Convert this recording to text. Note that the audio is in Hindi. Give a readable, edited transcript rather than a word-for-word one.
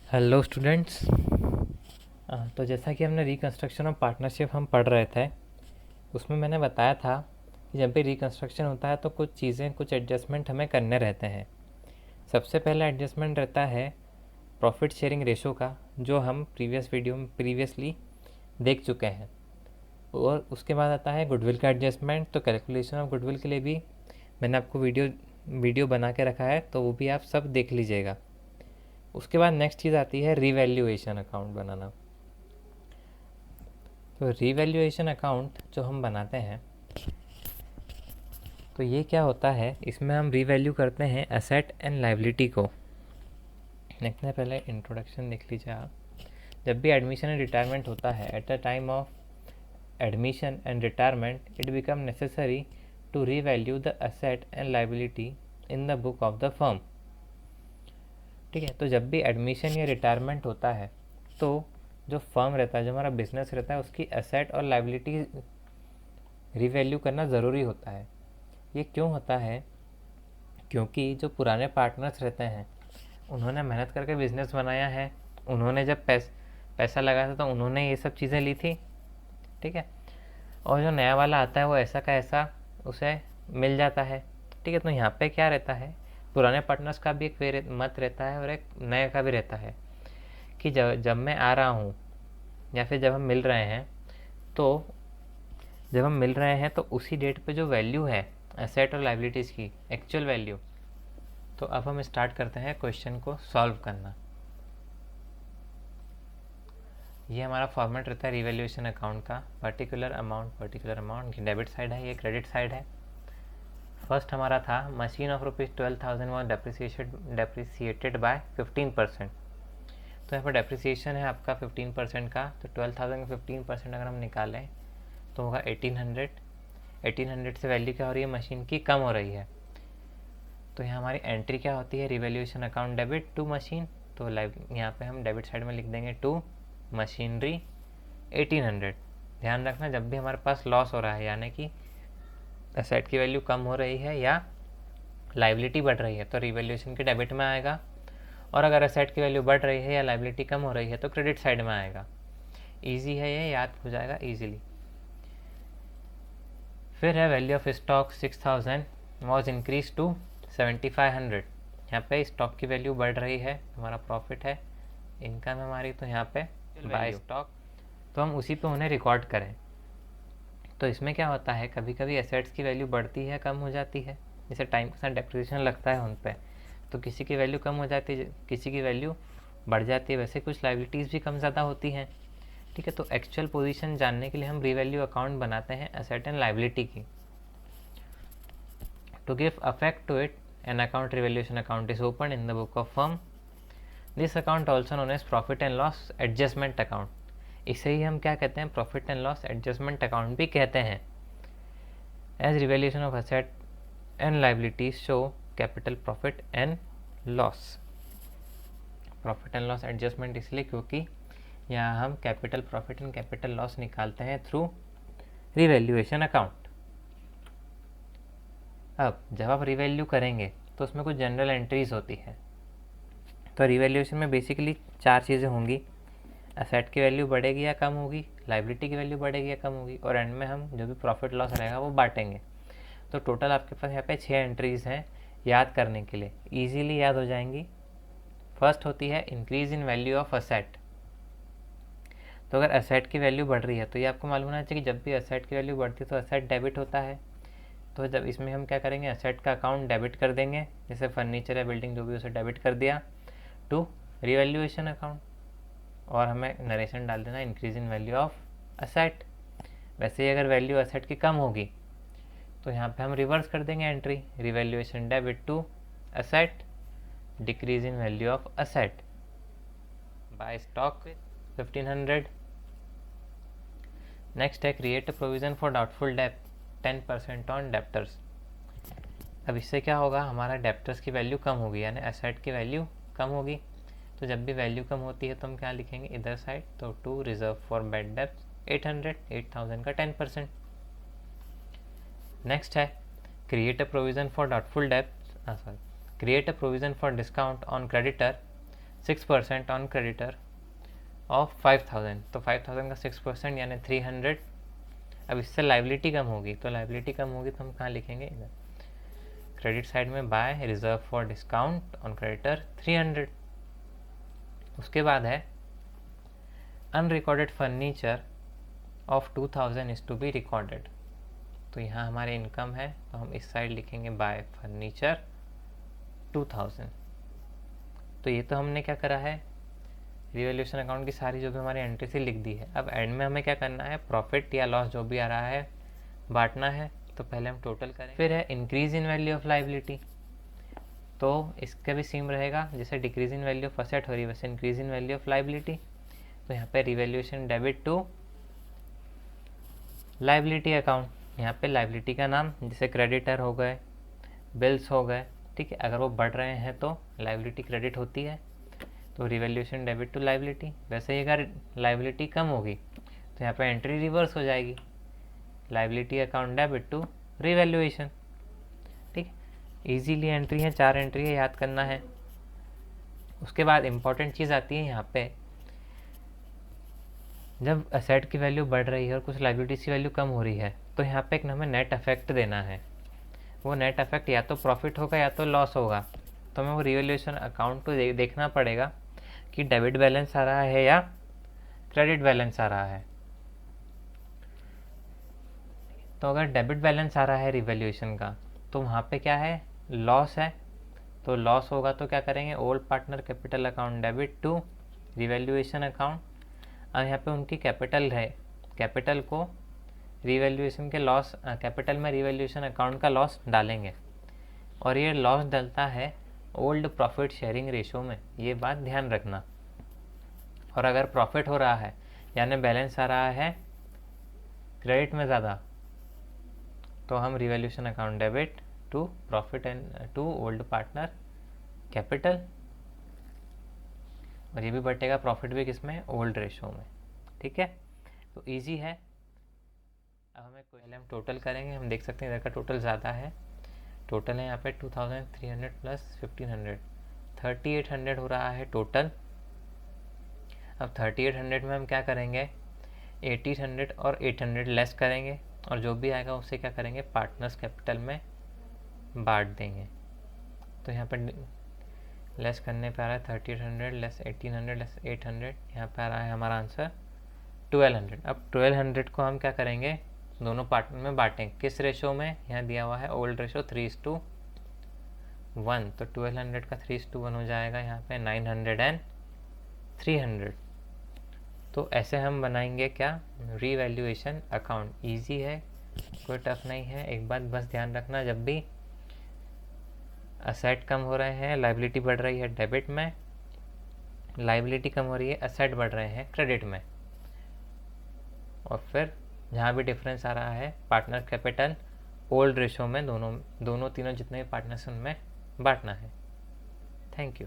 Hello students. तो जैसा कि हमने रिकंस्ट्रक्शन ऑफ पार्टनरशिप हम पढ़ रहे थे, उसमें मैंने बताया था कि जब भी रिकंस्ट्रक्शन होता है तो कुछ चीज़ें, कुछ एडजस्टमेंट हमें करने रहते हैं। सबसे पहला एडजस्टमेंट रहता है प्रॉफिट शेयरिंग रेशो का, जो हम प्रीवियस वीडियो में प्रीवियसली देख चुके हैं। और उसके बाद आता है गुडविल का एडजस्टमेंट। तो कैलकुलेशन ऑफ गुडविल के लिए भी मैंने आपको वीडियो बना के रखा है, तो वो भी आप सब देख लीजिएगा। उसके बाद नेक्स्ट चीज़ आती है रीवैल्यूएशन अकाउंट बनाना। तो रीवैल्यूएशन अकाउंट जो हम बनाते हैं, तो ये क्या होता है, इसमें हम रीवैल्यू करते हैं एसेट एंड लाइबिलिटी को। देखते हैं, पहले इंट्रोडक्शन देख लीजिए आप। जब भी एडमिशन एंड रिटायरमेंट होता है, at the time of admission and retirement it become necessary to revalue the asset and liability in the book of the firm. ठीक है, तो जब भी एडमिशन या रिटायरमेंट होता है तो जो फर्म रहता है, जो हमारा बिजनेस रहता है, उसकी एसेट और लाइबिलिटी रीवैल्यू करना ज़रूरी होता है। ये क्यों होता है? क्योंकि जो पुराने पार्टनर्स रहते हैं, उन्होंने मेहनत करके बिज़नेस बनाया है, उन्होंने जब पैसा लगाया था तो उन्होंने ये सब चीज़ें ली थी। ठीक है, और जो नया वाला आता है वो ऐसा का ऐसा उसे मिल जाता है। ठीक है, तो यहाँ पे क्या रहता है, पुराने पार्टनर्स का भी एक मत रहता है और एक नए का भी रहता है कि जब मैं आ रहा हूँ या फिर जब हम मिल रहे हैं, तो जब हम मिल रहे हैं तो उसी डेट पे जो वैल्यू है एसेट और लाइबिलिटीज़ की, एक्चुअल वैल्यू। तो अब हम स्टार्ट करते हैं क्वेश्चन को सॉल्व करना। ये हमारा फॉर्मेट रहता है रिवैल्यूएशन अकाउंट का। पर्टिकुलर अमाउंट की डेबिट साइड है, ये क्रेडिट साइड है। फर्स्ट हमारा था machine of ₹12,000 was depreciated by 15%। तो यहाँ पर डेप्रिसिएशन है आपका 15% का, तो 12,000 का 15% अगर हम निकालें तो होगा 1800। 1800 से वैल्यू क्या हो रही है, मशीन की कम हो रही है। तो यहाँ हमारी एंट्री क्या होती है, revaluation account debit to machine. तो यहाँ पे हम डेबिट साइड में लिख देंगे टू मशीनरी 1800। ध्यान रखना, जब भी हमारे पास लॉस हो रहा है, यानी कि एसेट की वैल्यू कम हो रही है या लाइबिलिटी बढ़ रही है, तो रिवैल्यूएशन के डेबिट में आएगा। और अगर एसेट की वैल्यू बढ़ रही है या लाइबिलिटी कम हो रही है तो क्रेडिट साइड में आएगा। ईजी है, ये याद हो जाएगा ईजिली। फिर है value of stock 6000 was increase to 7500। यहाँ पे स्टॉक की वैल्यू बढ़ रही है, हमारा प्रॉफिट है, इनकम है हमारी, तो यहाँ पे बाय स्टॉक, तो हम उसी पे उन्हें रिकॉर्ड करें। तो इसमें क्या होता है, कभी कभी एसेट्स की वैल्यू बढ़ती है, कम हो जाती है, जैसे टाइम के साथ डेप्रिसिएशन लगता है उन पर, तो किसी की वैल्यू कम हो जाती है, किसी की वैल्यू बढ़ जाती है। वैसे कुछ लाइबिलिटीज़ भी कम ज़्यादा होती हैं। ठीक है, तो एक्चुअल पोजीशन जानने के लिए हम रीवैल्यू अकाउंट बनाते हैं एसेट एंड लाइबिलिटी की। To give affect to it, an account revaluation account is open in the book of firm. This account also known as profit and loss adjustment account. इसे ही हम क्या कहते हैं, profit and loss adjustment account भी कहते हैं। As revaluation of asset and liabilities show capital profit and loss. Profit and loss adjustment इसलिए क्योंकि यहाँ हम capital profit and capital loss निकालते हैं थ्रू रिवैल्यूएशन अकाउंट। अब जब आप रिवैल्यू करेंगे तो उसमें कुछ जनरल एंट्रीज होती है। तो रिवैल्यूएशन में बेसिकली 4 चीज़ें होंगी, एसेट की वैल्यू बढ़ेगी या कम होगी, लाइबिलिटी की वैल्यू बढ़ेगी या कम होगी, और एंड में हम जो भी प्रॉफिट लॉस रहेगा वो बांटेंगे। तो टोटल आपके पास यहाँ पे 6 एंट्रीज़ हैं याद करने के लिए, ईजीली याद हो जाएंगी। फर्स्ट होती है increase in value of asset. तो अगर एसेट की वैल्यू बढ़ रही है, तो ये आपको मालूम होना चाहिए कि जब भी एसेट की वैल्यू बढ़ती है तो एसेट डेबिट होता है। तो जब इसमें हम क्या करेंगे, एसेट का अकाउंट डेबिट कर देंगे, जैसे फर्नीचर या बिल्डिंग जो भी उसे डेबिट कर दिया टू रिवैल्यूएशन अकाउंट, और हमें नरेशन डाल देना increase in value of asset. वैसे ही अगर वैल्यू एसेट की कम होगी तो यहाँ पे हम रिवर्स कर देंगे entry, revaluation debit to asset, decrease in value of asset, by stock 1500। Next है create a provision for doubtful डेब्ट 10% ऑन डेप्टर्स। अब इससे क्या होगा, हमारा डेप्टर्स की वैल्यू कम होगी, यानी एसेट की वैल्यू कम होगी। तो जब भी वैल्यू कम होती है तो हम क्या लिखेंगे इधर साइड, तो to reserve for bad debts 800 का 10%। नेक्स्ट है create a provision for doubtful debts, create a provision for discount on creditor 6% on creditor of 5000, तो 5000 का 6% यानी 300। अब इससे लाइबिलिटी कम होगी, तो लाइबिलिटी कम होगी तो हम कहाँ लिखेंगे, इधर क्रेडिट साइड में by reserve for discount on creditor 300। उसके बाद है unrecorded furniture of 2000 is to be recorded, तो यहाँ हमारे इनकम है तो हम इस साइड लिखेंगे बाय फर्नीचर 2000। तो ये तो हमने क्या करा है, रिवैल्यूएशन अकाउंट की सारी जो भी हमारी एंट्री से लिख दी है। अब एंड में हमें क्या करना है, प्रॉफिट या लॉस जो भी आ रहा है बांटना है, तो पहले हम टोटल करें। फिर है increase in value of liability, तो इसका भी सेम रहेगा, जैसे decrease in value of asset हो रही है वैसे increase in value of liability. तो यहाँ पे revaluation debit to liability account, यहाँ पे लाइबिलिटी का नाम जैसे क्रेडिटर हो गए, बिल्स हो गए, ठीक है, अगर वो बढ़ रहे हैं तो लाइबिलिटी क्रेडिट होती है, तो रिवैल्यूएशन डेबिट टू लाइबिलिटी। वैसे ही अगर लाइबिलिटी कम होगी तो यहाँ पे एंट्री रिवर्स हो जाएगी, liability account debit to revaluation, ठीक। इजीली एंट्री है, 4 एंट्री है, याद करना है। उसके बाद इंपॉर्टेंट चीज़ आती है यहाँ पे, जब असेट की वैल्यू बढ़ रही है और कुछ लाइबिलिटीज की वैल्यू कम हो रही है, तो यहाँ पे एक हमें नेट अफेक्ट देना है। वो नेट अफेक्ट या तो प्रॉफिट होगा या तो लॉस होगा, तो हमें वो रिवैल्यूएशन अकाउंट को देखना पड़ेगा कि डेबिट बैलेंस आ रहा है या क्रेडिट बैलेंस आ रहा है। तो अगर डेबिट बैलेंस आ रहा है रिवैल्यूएशन का, तो वहाँ पे क्या है, लॉस है, तो लॉस होगा तो क्या करेंगे, old partner capital account debit to revaluation account. अब यहाँ पे उनकी कैपिटल है, कैपिटल को रिवैल्यूएशन के लॉस, कैपिटल में रिवैल्यूएशन अकाउंट का लॉस डालेंगे, और ये लॉस डलता है ओल्ड प्रॉफिट शेयरिंग रेशो में, ये बात ध्यान रखना। और अगर प्रॉफिट हो रहा है यानी बैलेंस आ रहा है क्रेडिट में ज़्यादा, तो हम revaluation account debit to profit and to old partner capital, और ये भी बटेगा प्रॉफिट भी किसमें, ओल्ड रेशो में, ठीक है। तो इजी है। अब हमें पहले हम टोटल करेंगे, हम देख सकते हैं इधर का टोटल ज़्यादा है, टोटल है यहाँ पे 2300 प्लस 1500, 3800 हो रहा है टोटल। अब 3800 में हम क्या करेंगे, 1800 और 800 लेस करेंगे, और जो भी आएगा उससे क्या करेंगे, पार्टनर्स कैपिटल में बांट देंगे। तो यहाँ पर लेस करने पे आ रहा है 3800 लेस 1800 लेस 800, यहाँ पे आ रहा है हमारा आंसर 1200। अब 1200 को हम क्या करेंगे, दोनों पार्टनर में बांटेंगे, किस रेशो में, यहाँ दिया हुआ है ओल्ड रेशो 3:1, तो 1200 का 3:1 हो जाएगा यहाँ पे 900 एंड 300। तो ऐसे हम बनाएंगे क्या, रीवैल्यूएशन अकाउंट। ईजी है, कोई टफ नहीं है। एक बात बस ध्यान रखना, जब भी असेट कम हो रहे हैं लाइबिलिटी बढ़ रही है डेबिट में, लाइबिलिटी कम हो रही है असेट बढ़ रहे हैं क्रेडिट में, और फिर जहाँ भी डिफरेंस आ रहा है पार्टनर कैपिटल ओल्ड रेशो में, दोनों तीनों जितने भी पार्टनर्स उनमें बांटना है। Thank you.